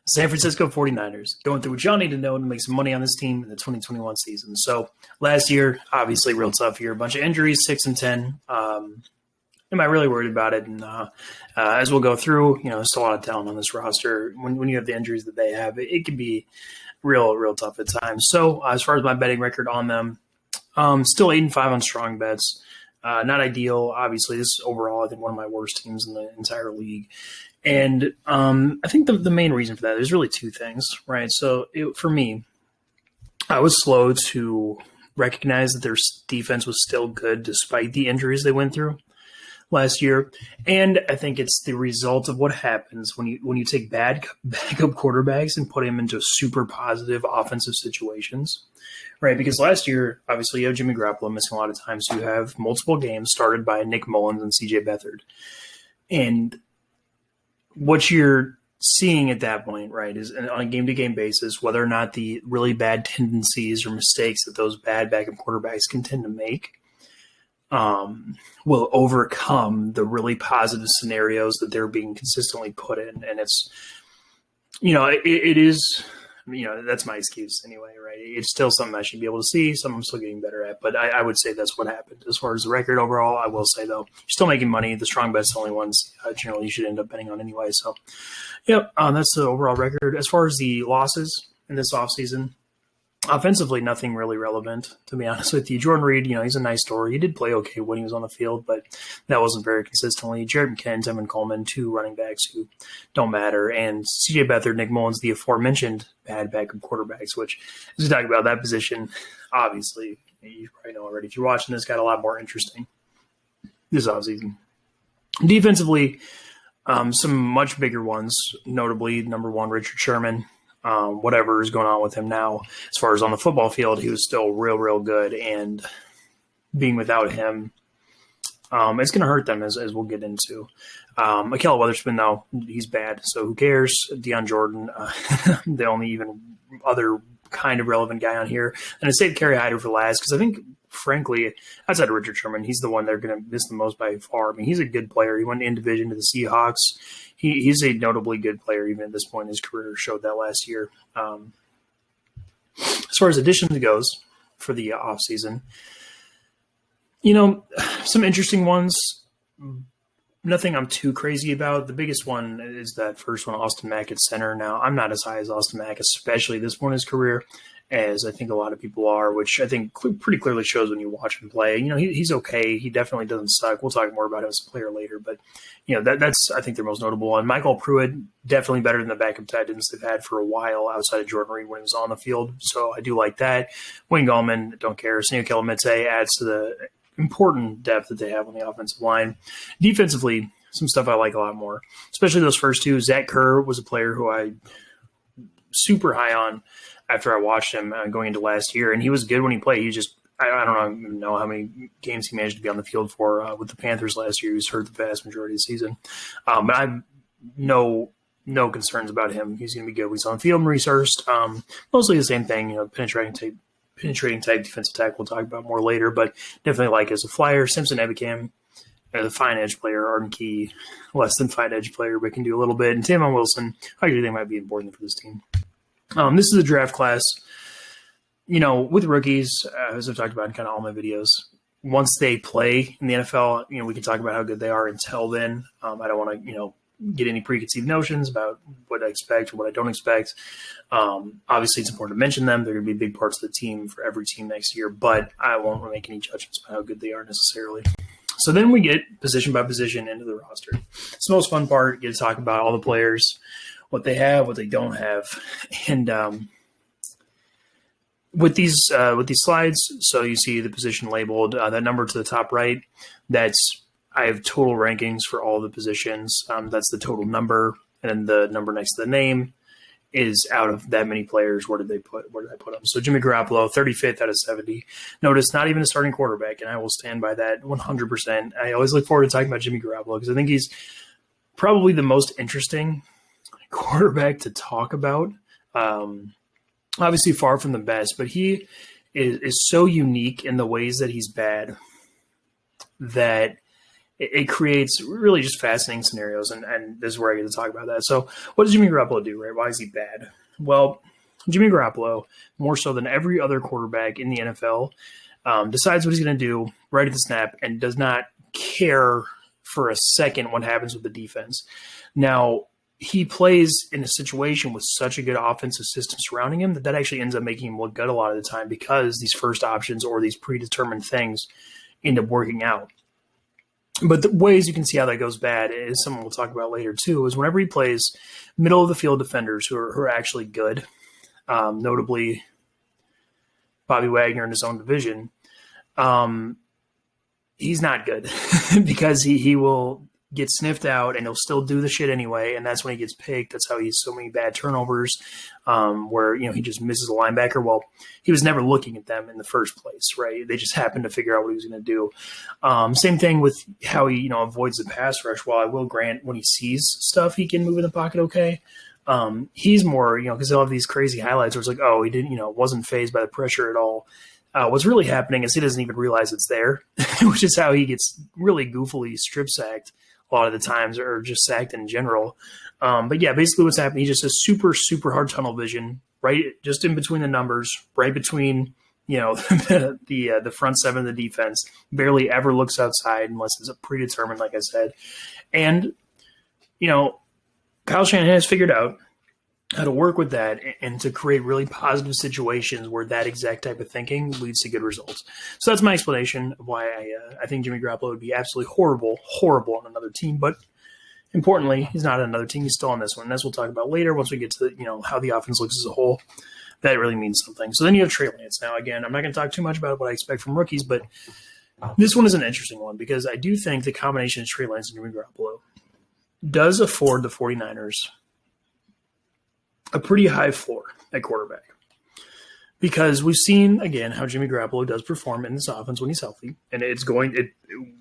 San Francisco 49ers going through what y'all need to know to make some money on this team in the 2021 season. So last year, obviously real tough year, a bunch of injuries, 6-10. Am I really worried about it? And as we'll go through, there's still a lot of talent on this roster. When you have the injuries that they have, it can be real tough at times. So as far as my betting record on them, still 8-5 on strong bets. Not ideal. Obviously, this is overall, I think, one of my worst teams in the entire league. And I think the main reason for that is really two things, right? So for me, I was slow to recognize that their defense was still good despite the injuries they went through last year. And I think it's the result of what happens when you take backup quarterbacks and put them into super positive offensive situations, right? Because last year, obviously, you have Jimmy Garoppolo missing a lot of times. So you have multiple games started by Nick Mullins and CJ Beathard. And what you're seeing at that point, right, is on a game-to-game basis, whether or not the really bad tendencies or mistakes that those bad backup quarterbacks can tend to make will overcome the really positive scenarios that they're being consistently put in. And it's, it is, that's my excuse anyway, right? It's still something I should be able to see, something I'm still getting better at. But I would say that's what happened. As far as the record overall, I will say, though, you're still making money. The strong bets, the only ones generally you should end up betting on anyway. So, that's the overall record. As far as the losses in this offseason, offensively, nothing really relevant, to be honest with you. Jordan Reed, he's a nice story. He did play okay when he was on the field, but that wasn't very consistently. Jared McKinnon, Tevin Coleman, two running backs who don't matter. And CJ Beathard, Nick Mullins, the aforementioned bad backup quarterbacks, which, as we talk about that position, obviously, you probably know already. If you're watching this, got a lot more interesting this offseason. Defensively, some much bigger ones, notably number one, Richard Sherman. Whatever is going on with him now, as far as on the football field, he was still real good. And being without him, it's going to hurt them, as we'll get into. Ahkello Witherspoon, though, he's bad, so who cares? Deion Jordan, the only even other kind of relevant guy on here. And I saved Kerry Hyder for last because I think, frankly, outside of Richard Sherman, he's the one they're going to miss the most by far. I mean, he's a good player. He went in division to the Seahawks. He's a notably good player, even at this point in his career. Showed that last year. As far as additions goes for the offseason, some interesting ones. Nothing I'm too crazy about. The biggest one is that first one, Austin Mack at center. Now, I'm not as high as Austin Mack, especially this point in his career, as I think a lot of people are, which I think pretty clearly shows when you watch him play. He's okay. He definitely doesn't suck. We'll talk more about him as a player later, but that's I think their most notable one. Michael Pruitt, definitely better than the backup tight ends they've had for a while outside of Jordan Reed when he was on the field. So I do like that. Wayne Gallman, don't care. Senio Kelemete adds to the important depth that they have on the offensive line. Defensively, some stuff I like a lot more, especially those first two. Zach Kerr was a player who I super high on after I watched him going into last year, and he was good when he played. He just I don't know how many games he managed to be on the field for with the Panthers last year. He was hurt the vast majority of the season. But I have no concerns about him. He's going to be good when he's on the field. Maurice Hurst, mostly the same thing, penetrating type defensive tackle we'll talk about more later, but definitely like as a flyer. Simpson Ebicam, a fine edge player. Arden Key, less than fine edge player, but can do a little bit. And Tamon Wilson, I actually think might be important for this team. This is a draft class, with rookies, as I've talked about in kind of all my videos. Once they play in the NFL, we can talk about how good they are. Until then, I don't want to, get any preconceived notions about what I expect or what I don't expect. Obviously, it's important to mention them. They're going to be big parts of the team for every team next year, but I won't make any judgments about how good they are necessarily. So then we get position by position into the roster. It's the most fun part. You get to talk about all the players, what they have, what they don't have. And with these slides, so you see the position labeled, that number to the top right, I have total rankings for all the positions. That's the total number, and then the number next to the name is out of that many players. Where did I put them? So Jimmy Garoppolo, 35th out of 70. Notice not even a starting quarterback, and I will stand by that 100%. I always look forward to talking about Jimmy Garoppolo because I think he's probably the most interesting quarterback to talk about. Obviously far from the best, but he is so unique in the ways that he's bad that it creates really just fascinating scenarios, and this is where I get to talk about that. So what does Jimmy Garoppolo do, right? Why is he bad? Well, Jimmy Garoppolo, more so than every other quarterback in the NFL, decides what he's going to do right at the snap and does not care for a second what happens with the defense. Now, he plays in a situation with such a good offensive system surrounding him that actually ends up making him look good a lot of the time because these first options or these predetermined things end up working out. But the ways you can see how that goes bad is something we'll talk about later too, is whenever he plays middle of the field defenders who are actually good, notably Bobby Wagner in his own division, he's not good because he will get sniffed out and he'll still do the shit anyway. And that's when he gets picked. That's how he has so many bad turnovers, where, he just misses a linebacker. Well, he was never looking at them in the first place, right? They just happened to figure out what he was going to do. Same thing with how he, avoids the pass rush. While I will grant when he sees stuff, he can move in the pocket okay. He's more, because they'll have these crazy highlights where it's like, oh, he didn't, wasn't fazed by the pressure at all. What's really happening is he doesn't even realize it's there, which is how he gets really goofily strip sacked a lot of the times, or just sacked in general. But yeah, basically what's happening, he just has super, super hard tunnel vision, right? Just in between the numbers, right between, the front seven of the defense, barely ever looks outside unless it's a predetermined, like I said. And, Kyle Shanahan has figured out how to work with that and to create really positive situations where that exact type of thinking leads to good results. So that's my explanation of why I think Jimmy Garoppolo would be absolutely horrible on another team. But importantly, he's not on another team. He's still on this one. And as we'll talk about later, once we get to how the offense looks as a whole, that really means something. So then you have Trey Lance. Now, again, I'm not going to talk too much about what I expect from rookies, but this one is an interesting one because I do think the combination of Trey Lance and Jimmy Garoppolo does afford the 49ers a pretty high floor at quarterback, because we've seen again how Jimmy Garoppolo does perform in this offense when he's healthy, and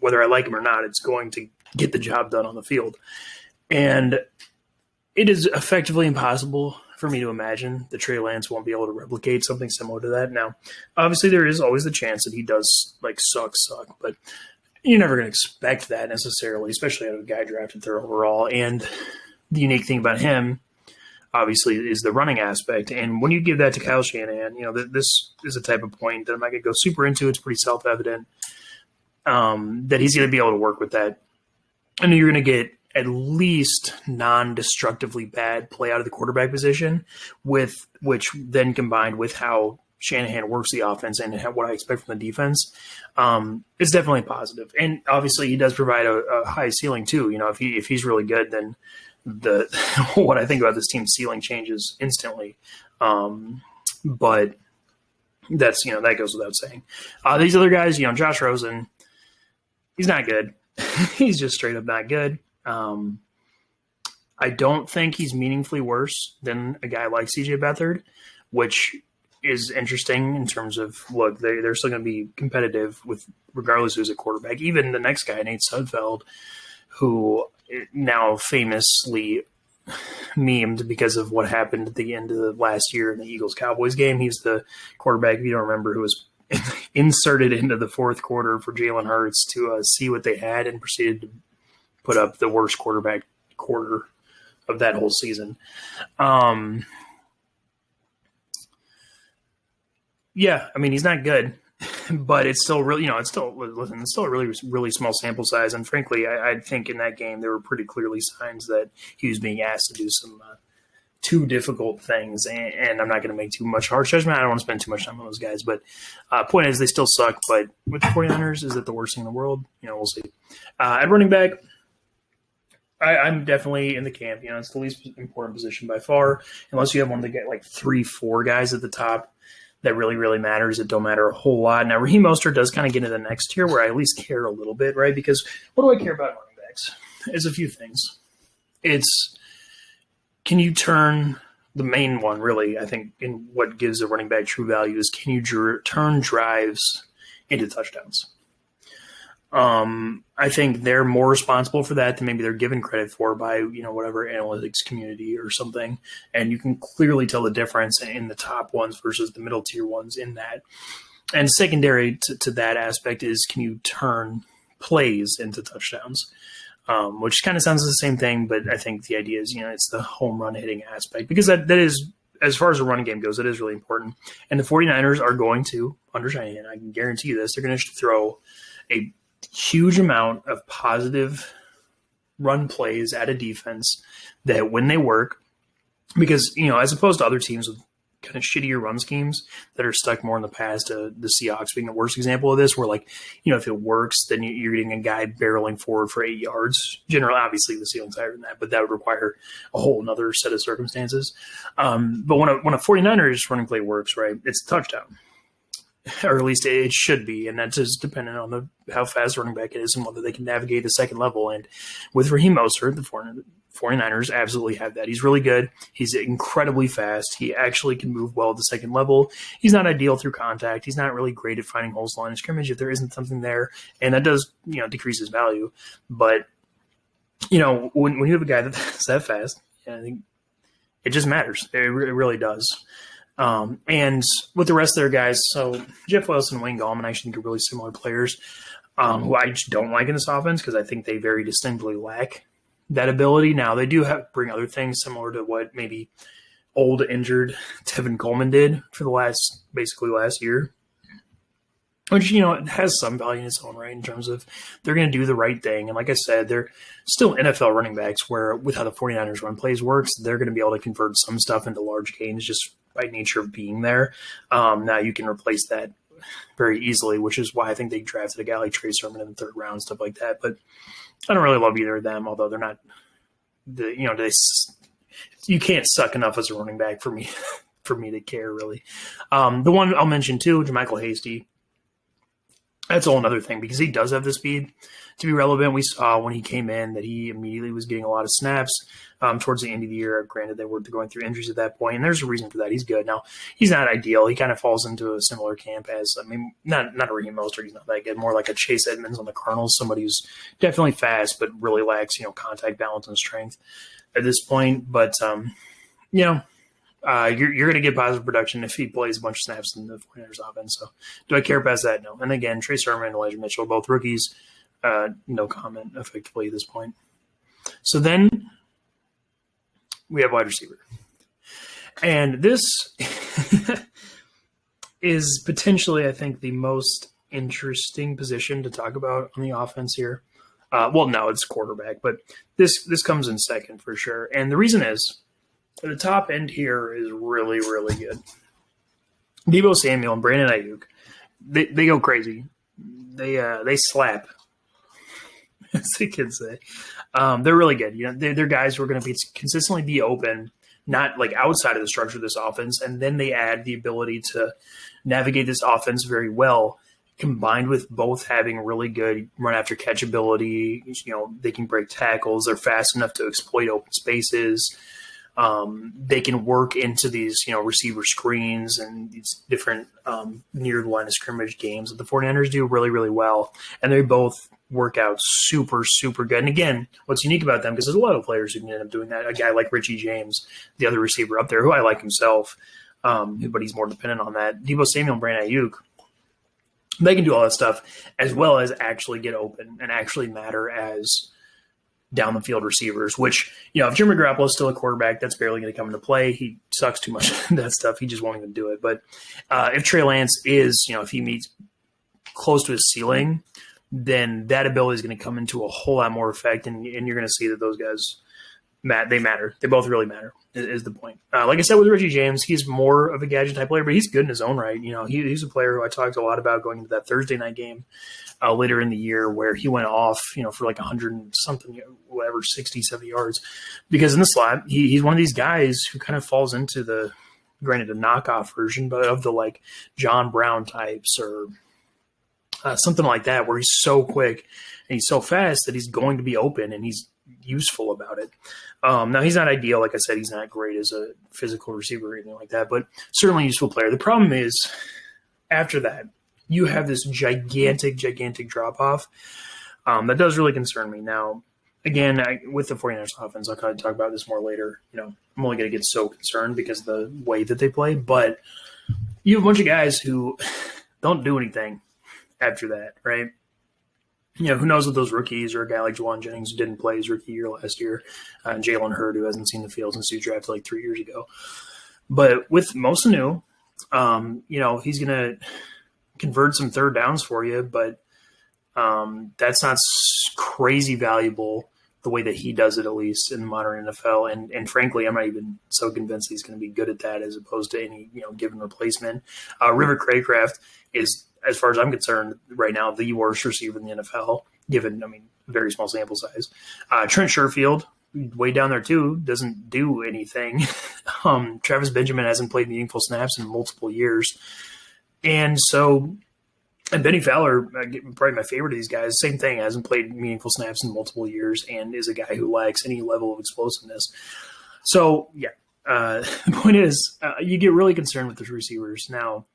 whether I like him or not, it's going to get the job done on the field. And it is effectively impossible for me to imagine that Trey Lance won't be able to replicate something similar to that. Now, obviously, there is always the chance that he does suck, but you're never going to expect that necessarily, especially out of a guy drafted third overall. And the unique thing about him, obviously, is the running aspect. And when you give that to Kyle Shanahan, this is a type of point that I'm not going to go super into. It's pretty self-evident that he's going to be able to work with that. And you're going to get at least non-destructively bad play out of the quarterback position, which then combined with how Shanahan works the offense and what I expect from the defense, it's definitely positive. And obviously, he does provide a high ceiling too. If he's really good, then what I think about this team's ceiling changes instantly. But that's, that goes without saying. These other guys, Josh Rosen, he's not good. He's just straight up not good. I don't think he's meaningfully worse than a guy like CJ Beathard, which is interesting in terms of, look, they're still going to be competitive with regardless who's a quarterback. Even the next guy, Nate Sudfeld, who now famously memed because of what happened at the end of the last year in the Eagles-Cowboys game. He's the quarterback, if you don't remember, who was inserted into the fourth quarter for Jalen Hurts to see what they had and proceeded to put up the worst quarterback quarter of that whole season. Yeah, I mean, he's not good, but it's still really, it's still a really, really small sample size. And frankly, I think in that game, there were pretty clearly signs that he was being asked to do some too difficult things. And I'm not going to make too much harsh judgment. I don't want to spend too much time on those guys, but point is they still suck. But with the 49ers, is it the worst thing in the world? We'll see. At running back, I'm definitely in the camp. It's the least important position by far, unless you have one of the 3-4 guys at the top that really, really matters. It don't matter a whole lot. Now, Raheem Mostert does kind of get into the next tier where I at least care a little bit, right? Because what do I care about running backs? It's a few things. It's, can you turn the main one, really, I think, in what gives a running back true value is, can you turn drives into touchdowns? I think they're more responsible for that than maybe they're given credit for by, whatever analytics community or something. And you can clearly tell the difference in the top ones versus the middle tier ones in that. And secondary to that aspect is, can you turn plays into touchdowns, which kind of sounds the same thing, but I think the idea is, it's the home run hitting aspect, because that is, as far as the run game goes, it is really important. And the 49ers are going to, under Shanahan, I can guarantee you this, they're going to throw a huge amount of positive run plays at a defense that when they work, because, as opposed to other teams with kind of shittier run schemes that are stuck more in the past, the Seahawks being the worst example of this, where if it works, then you're getting a guy barreling forward for 8 yards. Generally, obviously the ceiling's higher than that, but that would require a whole other set of circumstances. But when a 49ers running play works, right, it's a touchdown. Or at least it should be, and that's just dependent on how fast running back is and whether they can navigate the second level. And with Raheem Mostert, the 49ers absolutely have that. He's really good. He's incredibly fast. He actually can move well at the second level. He's not ideal through contact. He's not really great at finding holes line of scrimmage if there isn't something there, and that does decrease his value. But when you have a guy that's that fast, I think it just matters. It really does. And with the rest of their guys, so Jeff Wilson and Wayne Gallman, I actually think are really similar players who I just don't like in this offense because I think they very distinctly lack that ability. Now, they do bring other things similar to what maybe old, injured Tevin Coleman did for the basically last year, which, it has some value in its own right in terms of they're going to do the right thing. And like I said, they're still NFL running backs where with how the 49ers run plays works, they're going to be able to convert some stuff into large gains just by nature of being there. Now you can replace that very easily, which is why I think they drafted a guy like Trey Sermon in the third round, stuff like that. But I don't really love either of them, although they're not you can't suck enough as a running back for me to care really. The one I'll mention too, JaMychal Hasty. That's a whole other thing because he does have the speed to be relevant. We saw when he came in that he immediately was getting a lot of snaps towards the end of the year. Granted, they were going through injuries at that point, and there's a reason for that. He's good. Now, he's not ideal. He kind of falls into a similar camp as, not a Raheem Mostert. He's not that good. More like a Chase Edmonds on the Cardinals, somebody who's definitely fast but really lacks, contact balance and strength at this point. But, you're going to get positive production if he plays a bunch of snaps in the 49ers offense. So do I care past that? No. And again, Trey Sermon and Elijah Mitchell, both rookies, no comment effectively at this point. So then we have wide receiver. And this is potentially, I think, the most interesting position to talk about on the offense here. No, it's quarterback, but this comes in second for sure. And the reason is, the top end here is really, really good. Deebo Samuel and Brandon Ayuk, they go crazy. They slap, as the kids say. They're really good. They're guys who are going to consistently be open, not like outside of the structure of this offense, and then they add the ability to navigate this offense very well, combined with both having really good run after catch ability. They can break tackles. They're fast enough to exploit open spaces. They can work into these, receiver screens and these different near the line of scrimmage games that the 49ers do really, really well. And they both work out super, super good. And again, what's unique about them, because there's a lot of players who can end up doing that. A guy like Richie James, the other receiver up there, who I like himself, but he's more dependent on that. Deebo Samuel and Brandon Ayuk, they can do all that stuff as well as actually get open and actually matter as down the field receivers, which, if Jimmy Garoppolo is still a quarterback, that's barely going to come into play. He sucks too much at that stuff. He just won't even do it. But if Trey Lance is, if he meets close to his ceiling, then that ability is going to come into a whole lot more effect. And you're going to see that those guys, they matter. They both really matter is the point. Like I said, with Richie James, he's more of a gadget type player, but he's good in his own right. He's a player who I talked a lot about going into that Thursday night game later in the year where he went off, for like 100 and something, 60, 70 yards. Because in the slot, he's one of these guys who kind of falls into the, granted a knockoff version, but of the like John Brown types or something like that, where he's so quick and he's so fast that he's going to be open and he's useful about it. Now, he's not ideal. Like I said, he's not great as a physical receiver or anything like that, but certainly a useful player. The problem is, after that, you have this gigantic drop-off. That does really concern me. Now, again, with the 49ers offense, I'll kind of talk about this more later. I'm only going to get so concerned because of the way that they play, but you have a bunch of guys who don't do anything after that, right? Who knows with those rookies or a guy like Juwan Jennings who didn't play his rookie year last year, and Jalen Hurd who hasn't seen the field since he was drafted like 3 years ago. But with Mosanu, he's going to convert some third downs for you, but that's not crazy valuable the way that he does it, at least in the modern NFL. And frankly, I'm not even so convinced he's going to be good at that as opposed to any given replacement. River Craycraft is, as far as I'm concerned, right now the worst receiver in the NFL, given very small sample size. Trent Sherfield, way down there too, doesn't do anything. Travis Benjamin hasn't played meaningful snaps in multiple years, and Benny Fowler, probably my favorite of these guys, same thing, hasn't played meaningful snaps in multiple years and is a guy who lacks any level of explosiveness. So, the point is, you get really concerned with the receivers. Now,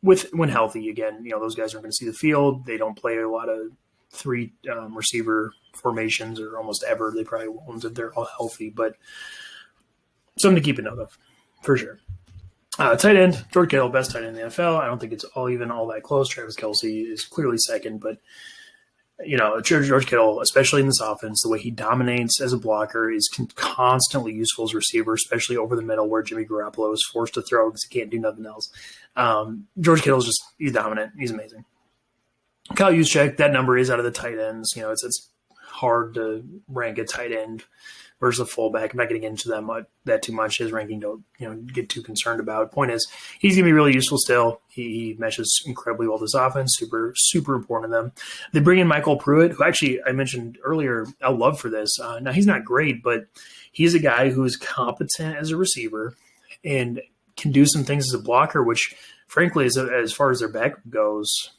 when healthy, again, those guys aren't going to see the field. They don't play a lot of three receiver formations or almost ever. They probably won't if they're all healthy, but something to keep a note of, for sure. Tight end, George Kittle, best tight end in the NFL. I don't think it's all that close. Travis Kelce is clearly second, but George Kittle, especially in this offense, the way he dominates as a blocker is constantly useful as a receiver, especially over the middle where Jimmy Garoppolo is forced to throw because he can't do nothing else. George Kittle is he's dominant. He's amazing. Kyle Juszczyk, that number is out of the tight ends. It's hard to rank a tight end versus a fullback. I'm not going to get into that too much. His ranking don't get too concerned about. Point is, he's going to be really useful still. He meshes incredibly well with this offense. Super, super important to them. They bring in Michael Pruitt, who actually I mentioned earlier. I love for this. Now he's not great, but he's a guy who is competent as a receiver and can do some things as a blocker, which frankly, as far as their backup goes,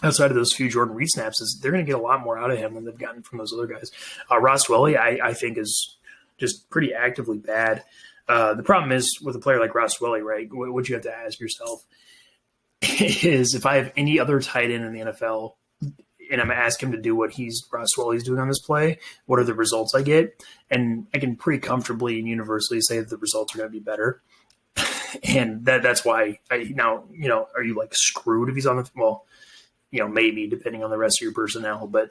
outside of those few Jordan Reed snaps, they're going to get a lot more out of him than they've gotten from those other guys. Ross Dwelley, I think, is just pretty actively bad. The problem is with a player like Ross Dwelley, right, what you have to ask yourself is if I have any other tight end in the NFL and I'm asking him to do what Ross Dwelley's doing on this play, what are the results I get? And I can pretty comfortably and universally say that the results are going to be better. And that's why are you like screwed if he's on the – well – maybe depending on the rest of your personnel, but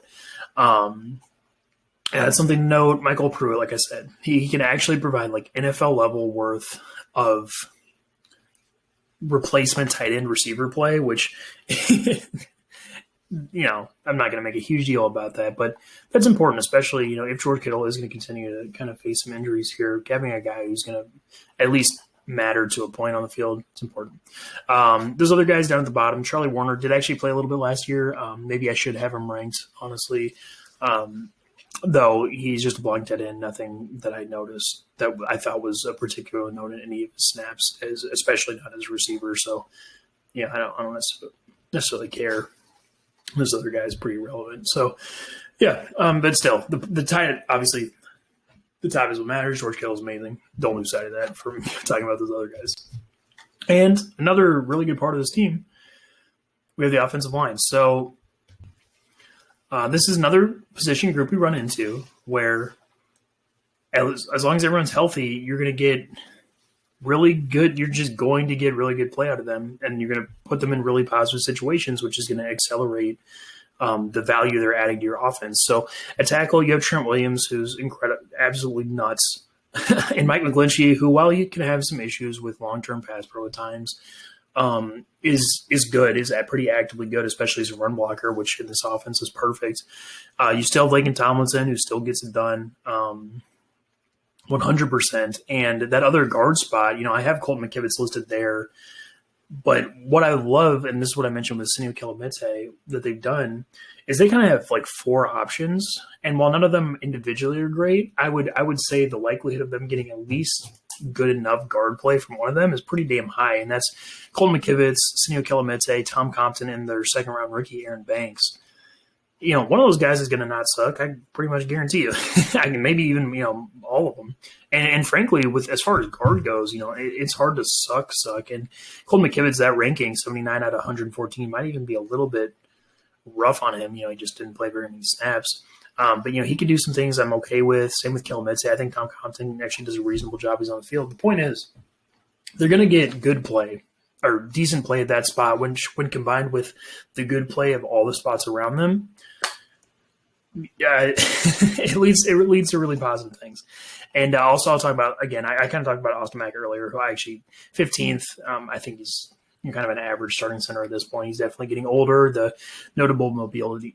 that's something to note. Michael Pruitt, like I said, he can actually provide like NFL level worth of replacement tight end receiver play, which, I'm not going to make a huge deal about that, but that's important, especially, if George Kittle is going to continue to kind of face some injuries here, having a guy who's going to at least matter to a point on the field. It's important. Those other guys down at the bottom, Charlie Warner did actually play a little bit last year. Maybe I should have him ranked, honestly. Though he's just a blind tight end, nothing that I noticed that I thought was a particular note in any of his snaps, especially not as a receiver. So, I don't necessarily care. Those other guys are pretty relevant. So, but still, the tight, obviously, the top is what matters. George Kittle is amazing. Don't lose sight of that from talking about those other guys. And another really good part of this team, we have the offensive line. So this is another position group we run into where as long as everyone's healthy, you're going to get really good. You're just going to get really good play out of them, and you're going to put them in really positive situations, which is going to accelerate the value they're adding to your offense. So at tackle, you have Trent Williams, who's incredible, absolutely nuts, and Mike McGlinchey, who, while he can have some issues with long-term pass pro at times, is good, is pretty actively good, especially as a run blocker, which in this offense is perfect. You still have Laken Tomlinson, who still gets it done 100%. And that other guard spot, I have Colton McKivitz listed there. But what I love, and this is what I mentioned with Sinio Kelemete, that they've done, is they kind of have like four options. And while none of them individually are great, I would say the likelihood of them getting at least good enough guard play from one of them is pretty damn high. And that's Colton McKivitz, Sinio Kelemete, Tom Compton, and their second-round rookie, Aaron Banks. One of those guys is going to not suck. I pretty much guarantee you. I can maybe even, all of them. And frankly, with as far as guard goes, it's hard to suck. And Colton McKivitz, that ranking, 79 out of 114, might even be a little bit rough on him. He just didn't play very many snaps. But, he can do some things I'm okay with. Same with Kelemete. I think Tom Compton actually does a reasonable job. He's on the field. The point is, they're going to get good play or decent play at that spot when combined with the good play of all the spots around them. Yeah, it leads to really positive things. And also, I'll talk about again. I kind of talked about Austin Mack earlier, who I actually 15th. I think he's kind of an average starting center at this point. He's definitely getting older. The notable mobility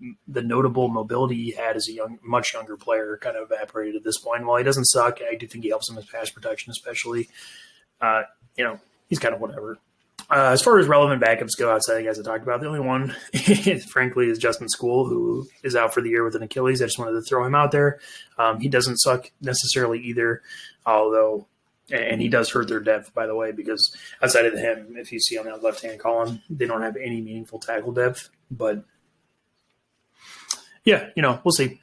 he had as a much younger player, kind of evaporated at this point. While he doesn't suck, I do think he helps him with pass protection, especially. He's kind of whatever. As far as relevant backups go outside the guys I talked about, the only one, frankly, is Justin School, who is out for the year with an Achilles. I just wanted to throw him out there. He doesn't suck necessarily either, although, and he does hurt their depth, by the way, because outside of him, if you see on that left-hand column, they don't have any meaningful tackle depth. But, yeah, we'll see.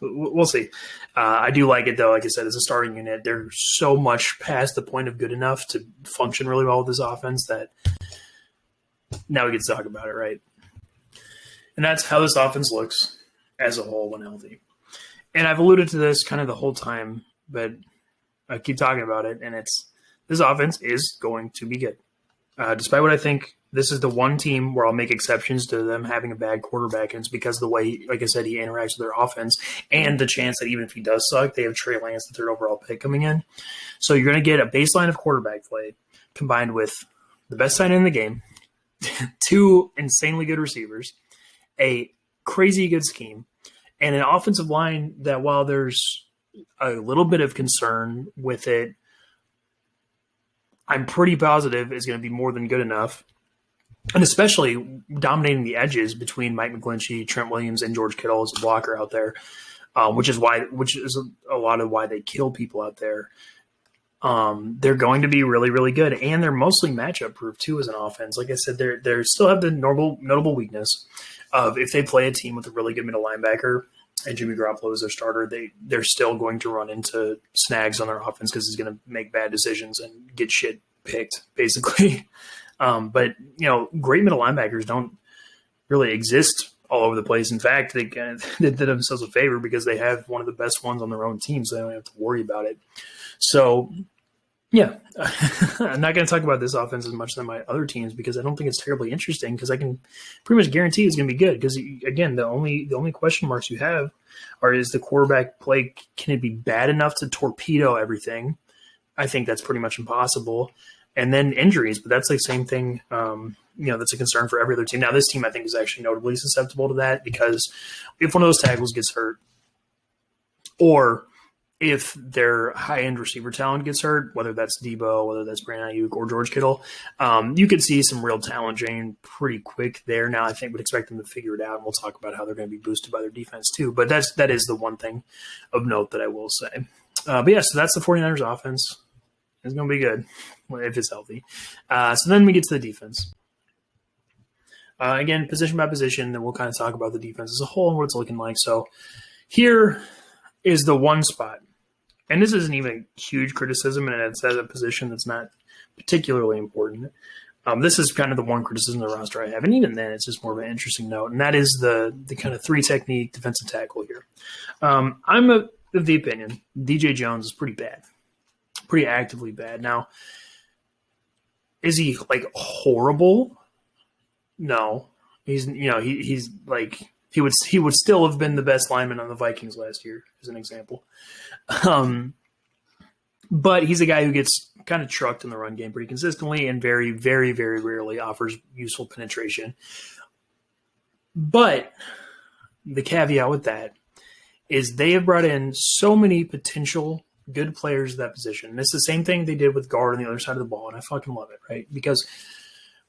We'll see. I do like it, though. Like I said, as a starting unit, they're so much past the point of good enough to function really well with this offense that now we get to talk about it, right? And that's how this offense looks as a whole when healthy. And I've alluded to this kind of the whole time, but I keep talking about it, and this offense is going to be good. Despite what I think, this is the one team where I'll make exceptions to them having a bad quarterback, and it's because of the way, like I said, he interacts with their offense and the chance that even if he does suck, they have Trey Lance, the third overall pick, coming in. So you're going to get a baseline of quarterback play combined with the best sign in the game, two insanely good receivers, a crazy good scheme, and an offensive line that, while there's a little bit of concern with it, I'm pretty positive is going to be more than good enough. And especially dominating the edges between Mike McGlinchey, Trent Williams, and George Kittle as a blocker out there, which is a lot of why they kill people out there. They're going to be really, really good, and they're mostly matchup proof too as an offense. Like I said, they still have the notable weakness of if they play a team with a really good middle linebacker and Jimmy Garoppolo is their starter, they're still going to run into snags on their offense because he's going to make bad decisions and get shit picked, basically. But, great middle linebackers don't really exist all over the place. In fact, they did themselves a favor because they have one of the best ones on their own team, so they don't have to worry about it. So, yeah, I'm not going to talk about this offense as much as my other teams because I don't think it's terribly interesting because I can pretty much guarantee it's going to be good because, again, the only question marks you have is the quarterback play, can it be bad enough to torpedo everything? I think that's pretty much impossible. And then injuries, but that's the same thing. That's a concern for every other team. Now, this team I think is actually notably susceptible to that because if one of those tackles gets hurt, or if their high-end receiver talent gets hurt, whether that's Debo, whether that's Brandon Ayuk, or George Kittle, you could see some real talent drain pretty quick there. Now, I think we'd expect them to figure it out, and we'll talk about how they're going to be boosted by their defense too. But that is the one thing of note that I will say. But yeah, so that's the 49ers offense. It's going to be good if it's healthy. So then we get to the defense. Again, position by position, then we'll kind of talk about the defense as a whole and what it's looking like. So here is the one spot. And this isn't even huge criticism, and it's at a position that's not particularly important. This is kind of the one criticism of the roster I have. And even then, it's just more of an interesting note. And that is the kind of three-technique defensive tackle here. I'm of the opinion DJ Jones is pretty bad. Pretty actively bad. Now, is he horrible? No. He's like he would still have been the best lineman on the Vikings last year, as an example. But he's a guy who gets kind of trucked in the run game pretty consistently and very, very, very rarely offers useful penetration. But the caveat with that is they have brought in so many potential good players at that position. And it's the same thing they did with guard on the other side of the ball, and I fucking love it, right? Because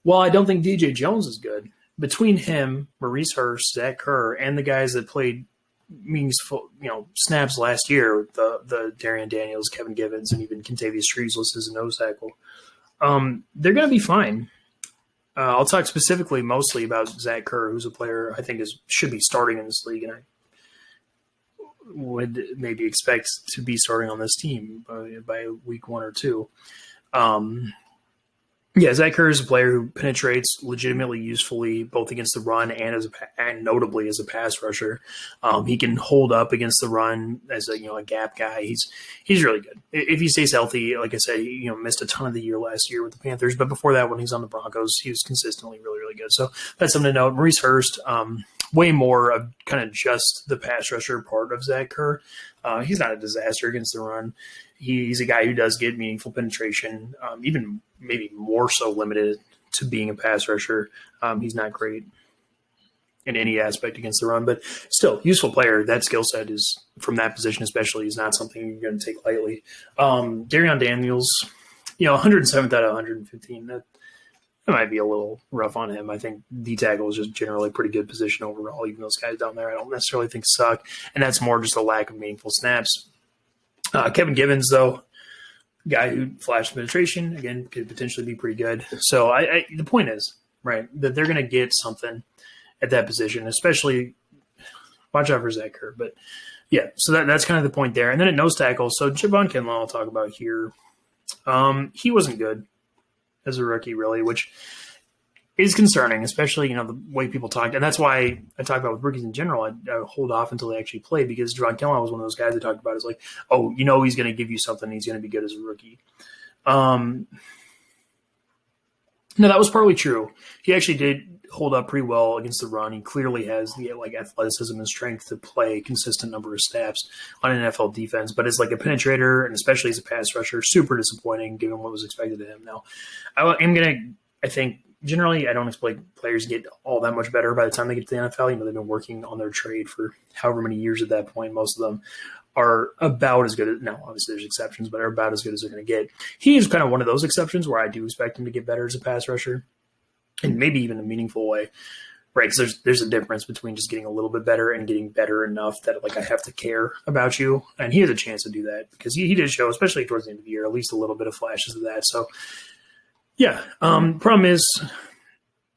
while I don't think DJ Jones is good, between him, Maurice Hurst, Zach Kerr, and the guys that played meaningful, snaps last year, the Darian Daniels, Kevin Givens, and even Kentavious Streets listed as a nose tackle, they're going to be fine. I'll talk specifically mostly about Zach Kerr, who's a player I think should be starting in this league, and I would maybe expect to be starting on this team by week 1 or 2. Zach Kerr is a player who penetrates legitimately usefully both against the run and notably as a pass rusher. He can hold up against the run as a gap guy. He's really good if he stays healthy. Like I said, he missed a ton of the year last year with the Panthers, but before that, when he's on the Broncos, he was consistently really, really really good. So that's something to note. Maurice Hurst, way more of kind of just the pass rusher part of Zach Kerr. He's not a disaster against the run. He's a guy who does get meaningful penetration, even maybe more so limited to being a pass rusher. He's not great in any aspect against the run, but still useful player. That skill set is from that position, especially, is not something you're going to take lightly. Darion Daniels, 107th out of 115. That might be a little rough on him. I think D tackle is just generally a pretty good position overall. Even those guys down there, I don't necessarily think suck, and that's more just a lack of meaningful snaps. Kevin Givens, though, guy who flashed penetration, again, could potentially be pretty good. So the point is, right, that they're going to get something at that position, especially watch out for Zach Kerr. But yeah, so that's kind of the point there. And then at nose tackle, so Javon Kinlaw I'll talk about here. He wasn't good as a rookie, really, which is concerning, especially, the way people talk. And that's why I talk about with rookies in general, I hold off until they actually play, because Javon Kinlaw was one of those guys I talked about is like, oh, he's going to give you something. He's going to be good as a rookie. No, that was partly true. He actually did hold up pretty well against the run. He clearly has the athleticism and strength to play a consistent number of snaps on an NFL defense, but as like a penetrator and especially as a pass rusher, super disappointing given what was expected of him. Now, I think generally I don't expect players get all that much better by the time they get to the NFL. They've been working on their trade for however many years at that point. Most of them are about as good as, now obviously there's exceptions, but are about as good as they're going to get. He is kind of one of those exceptions where I do expect him to get better as a pass rusher, and maybe even a meaningful way, right? Because there's a difference between just getting a little bit better and getting better enough that I have to care about you. And he has a chance to do that because he did show, especially towards the end of the year, at least a little bit of flashes of that. So yeah, problem is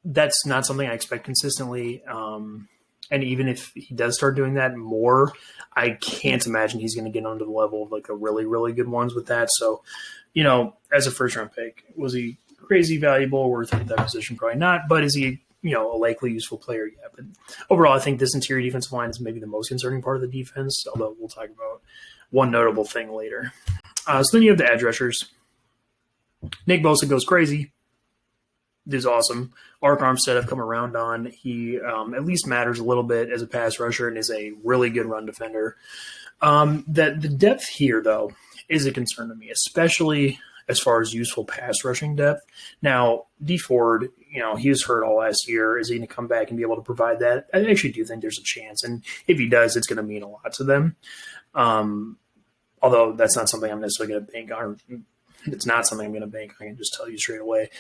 that's not something I expect consistently. And even if he does start doing that more, I can't imagine he's going to get onto the level of a really, really good ones with that. So, as a first round pick, was he crazy valuable, worth it at that position? Probably not. But is he, a likely useful player? Yeah. But overall, I think this interior defensive line is maybe the most concerning part of the defense, although we'll talk about one notable thing later. So then you have the edge rushers. Nick Bosa goes crazy. This is awesome. Ark Armstead I've come around on. He at least matters a little bit as a pass rusher and is a really good run defender. The depth here, though, is a concern to me, especially as far as useful pass rushing depth. Now, D Ford, he was hurt all last year. Is he going to come back and be able to provide that? I actually do think there's a chance. And if he does, it's going to mean a lot to them. Although that's not something I'm necessarily going to bank on. It's not something I'm going to bank. I can just tell you straight away.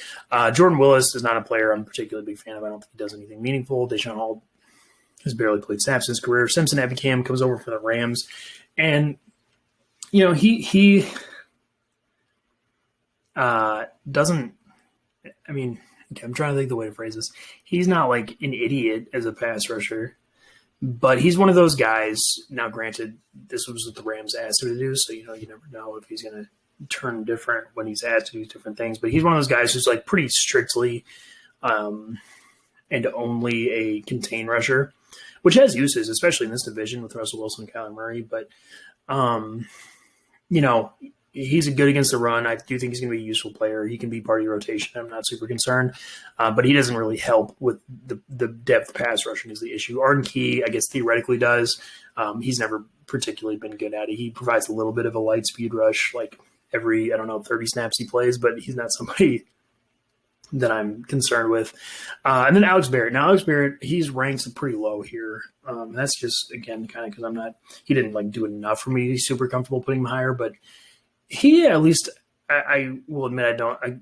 Jordan Willis is not a player I'm a particularly big fan of. I don't think he does anything meaningful. Deshaun Hall has barely played snaps in his career. Simpson Ebicam comes over for the Rams. And, he doesn't – I'm trying to think the way to phrase this. He's not like an idiot as a pass rusher, but he's one of those guys. Now, granted, this was what the Rams asked him to do, so, you never know if he's going to turn different when he's asked to do different things, but he's one of those guys who's pretty strictly and only a contain rusher, which has uses, especially in this division with Russell Wilson and Kyler Murray. But he's good against the run. I do think he's going to be a useful player. He can be part of your rotation. I'm not super concerned, but he doesn't really help with the depth pass rushing is the issue. Arden Key, I guess, theoretically does. He's never particularly been good at it. He provides a little bit of a light speed rush, every, 30 snaps he plays, but he's not somebody that I'm concerned with. And then Alex Barrett. Now, Alex Barrett, he's ranked pretty low here. That's just, again, kind of because he didn't do enough for me to be super comfortable putting him higher, but he, at least, I will admit,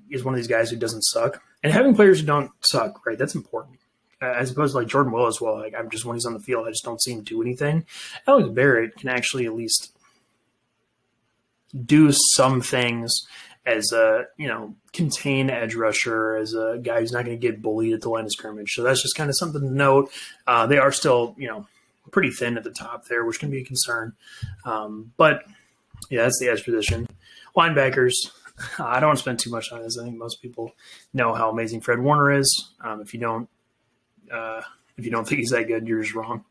is one of these guys who doesn't suck. And having players who don't suck, right, that's important. As opposed to Jordan Willis, I'm just, when he's on the field, I just don't see him do anything. Alex Barrett can actually at least do some things as a, contain edge rusher, as a guy who's not going to get bullied at the line of scrimmage. So that's just kind of something to note. They are still, pretty thin at the top there, which can be a concern. But, yeah, that's the edge position. Linebackers, I don't want to spend too much on this. I think most people know how amazing Fred Warner is. If you don't think he's that good, you're just wrong.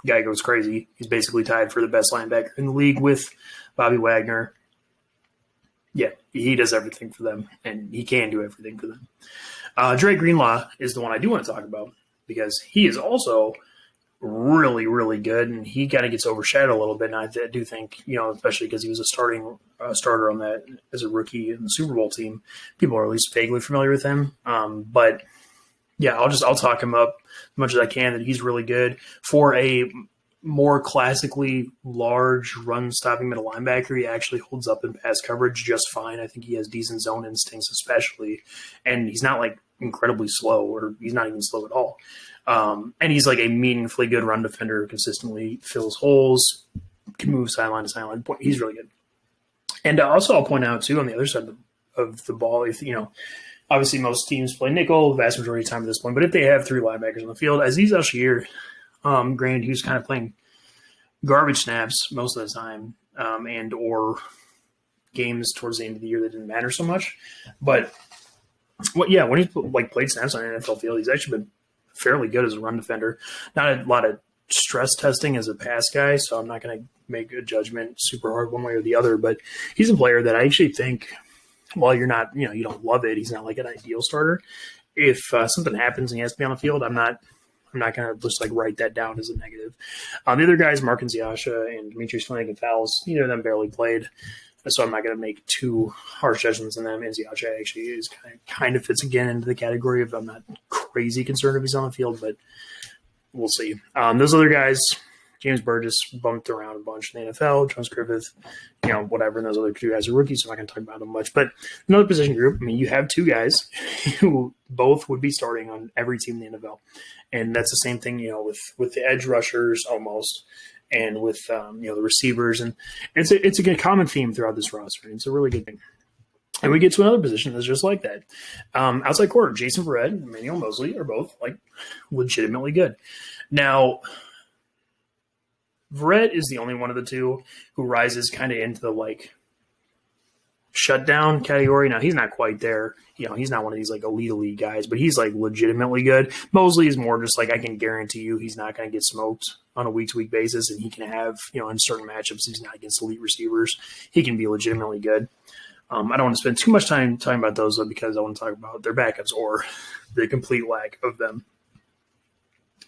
The guy goes crazy. He's basically tied for the best linebacker in the league with Bobby Wagner. Yeah, he does everything for them, and he can do everything for them. Dre Greenlaw is the one I do want to talk about because he is also really, really good, and he kind of gets overshadowed a little bit. And I do think, especially because he was a starter on that as a rookie in the Super Bowl team, people are at least vaguely familiar with him. But yeah, I'll talk him up as much as I can that he's really good for a more classically large run-stopping middle linebacker. He actually holds up in pass coverage just fine. I think he has decent zone instincts, especially, and he's not like incredibly slow, or he's not even slow at all. And he's like a meaningfully good run defender, consistently fills holes, can move sideline to sideline. He's really good. And also, I'll point out too on the other side of the ball, if obviously most teams play nickel the vast majority of the time at this point, but if they have three linebackers on the field, Aziz Al-Shir, granted, he was kind of playing garbage snaps most of the time, and or games towards the end of the year that didn't matter so much. But when he's played snaps on an NFL field, he's actually been fairly good as a run defender. Not a lot of stress testing as a pass guy, so I'm not going to make a judgment super hard one way or the other. But he's a player that I actually think, while you're not, you don't love it, he's not like an ideal starter. If something happens and he has to be on the field, I'm not going to just write that down as a negative. The other guys, Mark Nziasha and Demetrius Flannigan-Fowles, neither of them barely played, so I'm not going to make too harsh judgments on them. Nziasha actually is kind of fits again into the category of I'm not crazy concerned if he's on the field, but we'll see. Those other guys, James Burgess bumped around a bunch in the NFL, Jones Griffith, whatever, and those other two guys are rookies, so I'm not going to talk about them much. But another position group, you have two guys who both would be starting on every team in the NFL. And that's the same thing, with the edge rushers almost, and with the receivers, and it's a common theme throughout this roster. And it's a really good thing. And we get to another position that's just like that. Outside corner, Jason Verrett and Emmanuel Mosley are both legitimately good. Now, Verrett is the only one of the two who rises kind of into the shutdown category. Now, he's not quite there. He's not one of these elite guys, but he's legitimately good. Mosley is more just I can guarantee you he's not going to get smoked on a week-to-week basis, and he can have, in certain matchups, he's not against elite receivers. He can be legitimately good. I don't want to spend too much time talking about those, though, because I want to talk about their backups or the complete lack of them.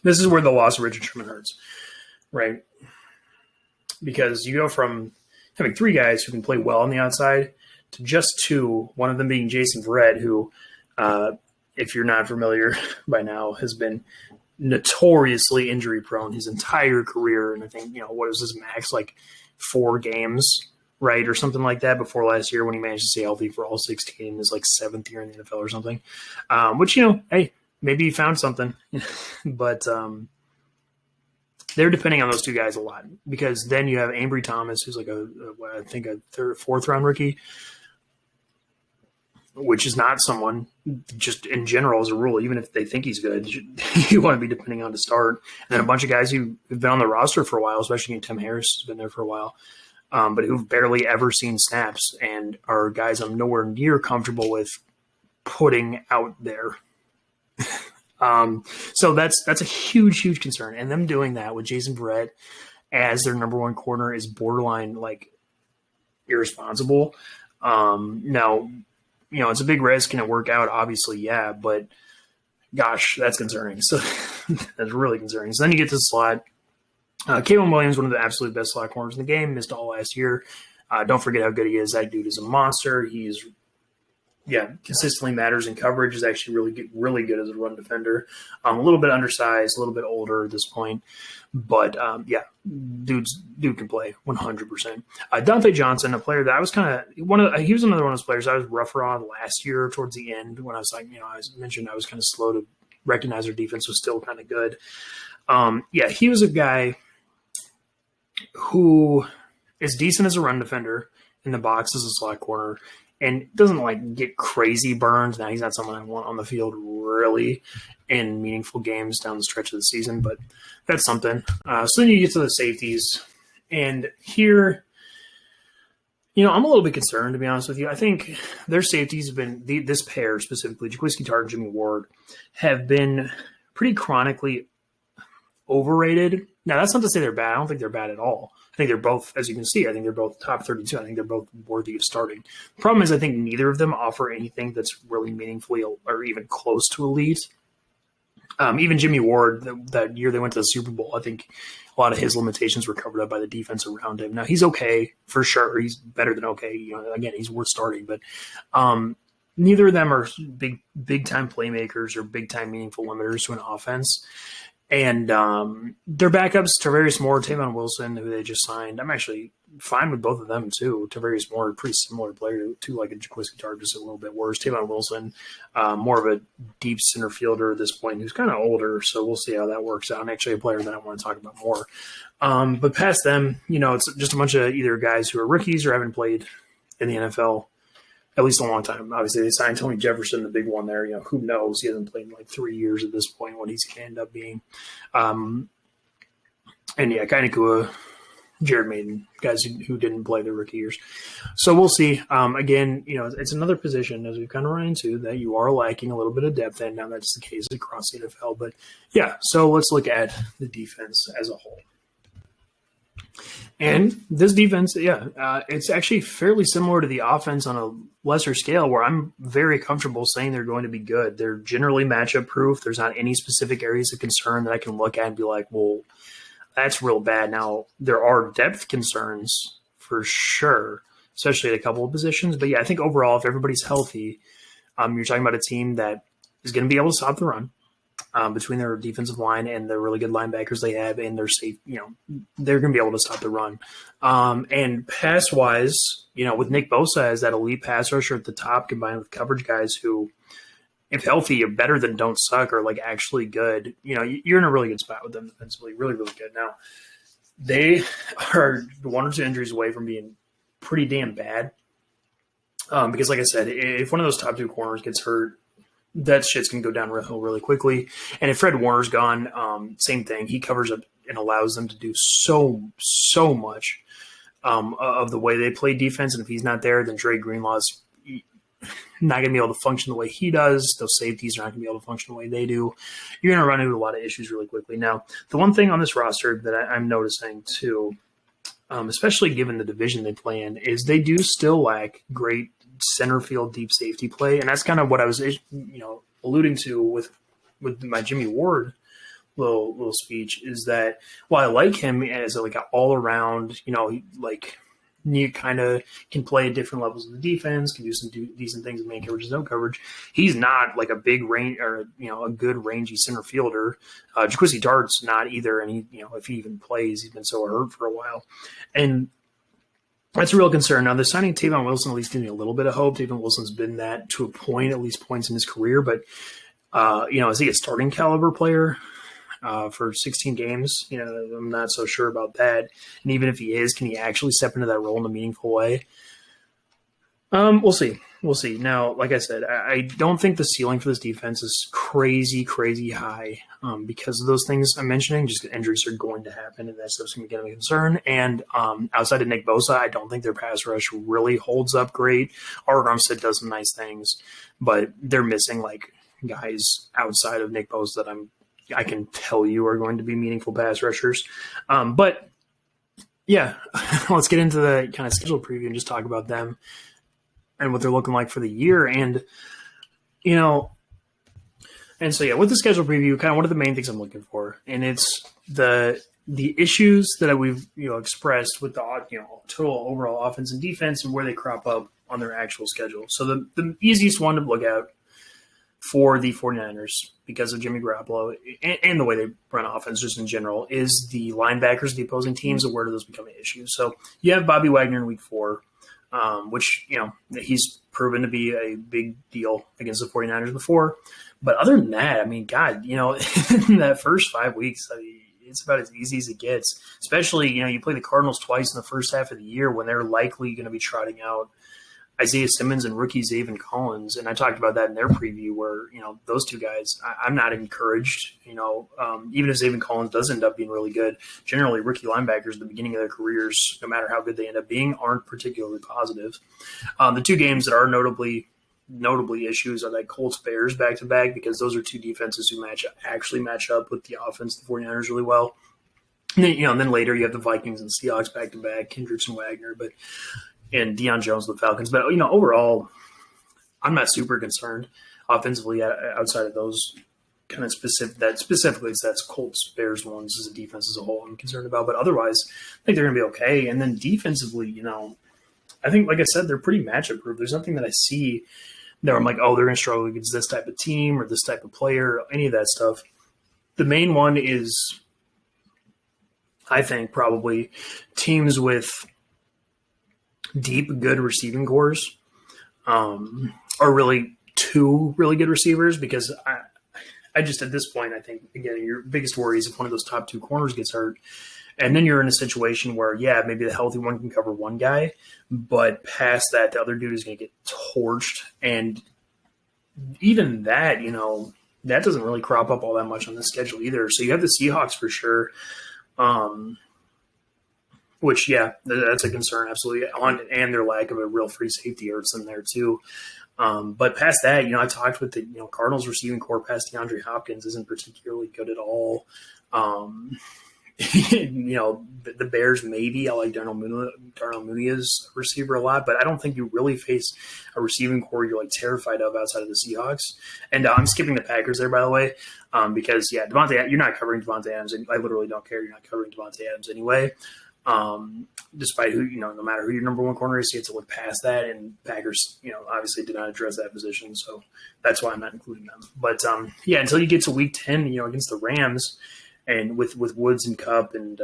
This is where the loss of Richard Sherman hurts, right? Because you go from having three guys who can play well on the outside to just two, one of them being Jason Verrett, who, if you're not familiar by now, has been notoriously injury-prone his entire career. And I think, what was his max, 4 games, right, or something like that before last year when he managed to stay healthy for all 16 in his 7th year in the NFL or something, which, hey, maybe he found something. But they're depending on those two guys a lot, because then you have Ambry Thomas, who's a 3rd, 4th round rookie, which is not someone, just in general as a rule, even if they think he's good, you want to be depending on to start. And then a bunch of guys who've been on the roster for a while, especially Tim Harris has been there for a while, but who've barely ever seen snaps and are guys I'm nowhere near comfortable with putting out there. So that's a huge concern. And them doing that with Jason Verrett as their number one corner is borderline irresponsible. Now, it's a big risk. Can it work out? Obviously, yeah, but gosh, that's concerning. So that's really concerning. So then you get to the slot. K'Waun Williams, one of the absolute best slot corners in the game, missed all last year. Don't forget how good he is. That dude is a monster. He's consistently matters in coverage, is actually really good as a run defender. A little bit undersized, a little bit older at this point. But, dude can play 100%. Dante Johnson, a player that I was he was another one of those players I was rougher on last year towards the end when I was mentioned I was kind of slow to recognize their defense was still kind of good. He was a guy who is decent as a run defender in the box as a slot corner, and doesn't get crazy burns. Now, he's not someone I want on the field really in meaningful games down the stretch of the season, but that's something. So then you get to the safeties, and here, I'm a little bit concerned, to be honest with you. I think their safeties have been, this pair specifically, Jaquiski Tartt and Jimmy Ward, have been pretty chronically overrated Now, that's not to say they're bad. I don't think they're bad at all. I think they're both, as you can see, I think they're both top 32. I think they're both worthy of starting. The problem is I think neither of them offer anything that's really meaningfully or even close to elite. Even Jimmy Ward, that year they went to the Super Bowl, I think a lot of his limitations were covered up by the defense around him. Now, he's okay for sure. He's better than okay. Again, he's worth starting, but neither of them are big time playmakers or big time meaningful limiters to an offense. And their backups, Tarvarius Moore, Tavon Wilson, who they just signed, I'm actually fine with both of them too. Tarvarius Moore, a pretty similar player to like a Jaquiski Tartt, just a little bit worse. Tavon Wilson, more of a deep center fielder at this point, who's kind of older, so we'll see how that works out. And actually a player that I want to talk about more. But past them, it's just a bunch of either guys who are rookies or haven't played in the NFL at least a long time. Obviously, they signed Tony Jefferson, the big one there. Who knows? He hasn't played in like 3 years at this point, what he's going to end up being. And yeah, Kainakua, Jared Maiden, guys who didn't play their rookie years. So we'll see. Again, it's another position, as we've kind of run into, that you are lacking a little bit of depth in. Now, that's the case across the NFL. But yeah, so let's look at the defense as a whole. And this defense, it's actually fairly similar to the offense on a lesser scale, where I'm very comfortable saying they're going to be good. They're generally matchup proof. There's not any specific areas of concern that I can look at and be like, well, that's real bad. Now, there are depth concerns for sure, especially at a couple of positions. But yeah, I think overall, if everybody's healthy, you're talking about a team that is going to be able to stop the run. Between their defensive line and the really good linebackers they have, and their safe, they're going to be able to stop the run. And pass wise, with Nick Bosa as that elite pass rusher at the top, combined with coverage guys who, if healthy, are better than don't suck, or like actually good. You're in a really good spot with them defensively, really, really good. Now, they are 1 or 2 injuries away from being pretty damn bad. Because, like I said, if one of those top 2 corners gets hurt, that shit's going to go downhill really quickly. And if Fred Warner's gone, same thing. He covers up and allows them to do so much of the way they play defense. And if he's not there, then Dre Greenlaw's not going to be able to function the way he does. Those safeties are not going to be able to function the way they do. You're going to run into a lot of issues really quickly. Now, the one thing on this roster that I'm noticing too, especially given the division they play in, is they do still lack great center field deep safety play, and that's kind of what I was alluding to with my Jimmy Ward little speech, is that while I like him as like an all around, you kind of can play at different levels of the defense, can do some decent things in man coverage, no coverage. He's not like a big range or a good rangy center fielder. Jaquiski Tartt's not either, and he if he even plays, he's been so hurt for a while, and that's a real concern. Now, the signing Tavon Wilson at least gives me a little bit of hope. Tavon Wilson's been that to a point, at least points in his career. But, is he a starting caliber player for 16 games? I'm not so sure about that. And even if he is, can he actually step into that role in a meaningful way? We'll see. We'll see. Now, like I said, I don't think the ceiling for this defense is crazy, crazy high because of those things I'm mentioning. Just injuries are going to happen, and that stuff's going to be a concern. And outside of Nick Bosa, I don't think their pass rush really holds up great. Art Armstead does some nice things, but they're missing like guys outside of Nick Bosa that I can tell you are going to be meaningful pass rushers. But yeah, let's get into the kind of schedule preview and just talk about them and what they're looking like for the year. And, and so, yeah, with the schedule preview, kind of what are the main things I'm looking for? And it's the issues that we've, expressed with the, total overall offense and defense and where they crop up on their actual schedule. So the easiest one to look at for the 49ers, because of Jimmy Garoppolo and the way they run offense just in general, is the linebackers of the opposing teams, and where do those become an issue? So you have Bobby Wagner in week 4. Which, he's proven to be a big deal against the 49ers before. But other than that, I mean, God, in that first 5 weeks, it's about as easy as it gets. Especially, you play the Cardinals twice in the first half of the year when they're likely going to be trotting out Isaiah Simmons and rookie Zaven Collins. And I talked about that in their preview where, those two guys, I'm not encouraged, even if Zaven Collins does end up being really good. Generally, rookie linebackers at the beginning of their careers, no matter how good they end up being, aren't particularly positive. The two games that are notably issues are like Colts-Bears back-to-back, because those are two defenses who actually match up with the offense of the 49ers really well. And then, and then later you have the Vikings and Seahawks back to back, Kendricks and Wagner, and Deion Jones with the Falcons. But overall, I'm not super concerned offensively outside of those kind of specifically that's Colts Bears ones as a defense as a whole I'm concerned about. But otherwise, I think they're going to be okay. And then defensively, I think, like I said, they're pretty matchup proof. There's nothing that I see there I'm like, oh, they're going to struggle against this type of team or this type of player, or any of that stuff. The main one is, I think, probably teams with deep, good receiving cores, are really two really good receivers, because I just, at this point, I think, again, your biggest worry is if one of those top two corners gets hurt. And then you're in a situation where, yeah, maybe the healthy one can cover one guy, but past that, the other dude is going to get torched. And even that, that doesn't really crop up all that much on the schedule either. So you have the Seahawks for sure, which, yeah, that's a concern, absolutely. And their lack of a real free safety hurts them there too. But past that, I talked with the Cardinals receiving core past DeAndre Hopkins isn't particularly good at all. The Bears, maybe. I like Darnell Mooney's receiver a lot, but I don't think you really face a receiving core you're like terrified of outside of the Seahawks. And I'm skipping the Packers there, by the way, because, yeah, you're not covering Devontae Adams. And I literally don't care. You're not covering Devontae Adams anyway. Despite who, no matter who your number one corner is, you have to look past that. And Packers, obviously did not address that position. So that's why I'm not including them. But, yeah, until you get to week 10, against the Rams, and with Woods and Kupp and,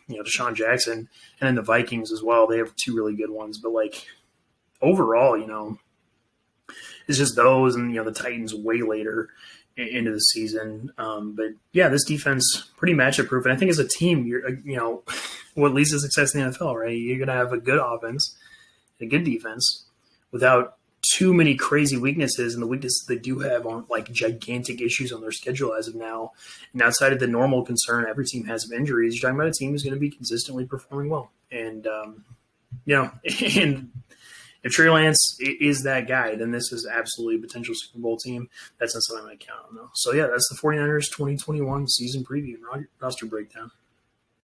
Deshaun Jackson, and then the Vikings as well, they have two really good ones. But, like, overall, it's just those and, the Titans way later into the season. But, yeah, this defense, pretty matchup proof. And I think as a team, you're, what leads to success in the NFL, right? You're going to have a good offense, a good defense, without too many crazy weaknesses, and the weaknesses they do have on like gigantic issues on their schedule as of now. And outside of the normal concern every team has of injuries, you're talking about a team who's going to be consistently performing well. And, and if Trey Lance is that guy, then this is absolutely a potential Super Bowl team. That's not something I count on, though. So, yeah, that's the 49ers 2021 season preview and roster breakdown.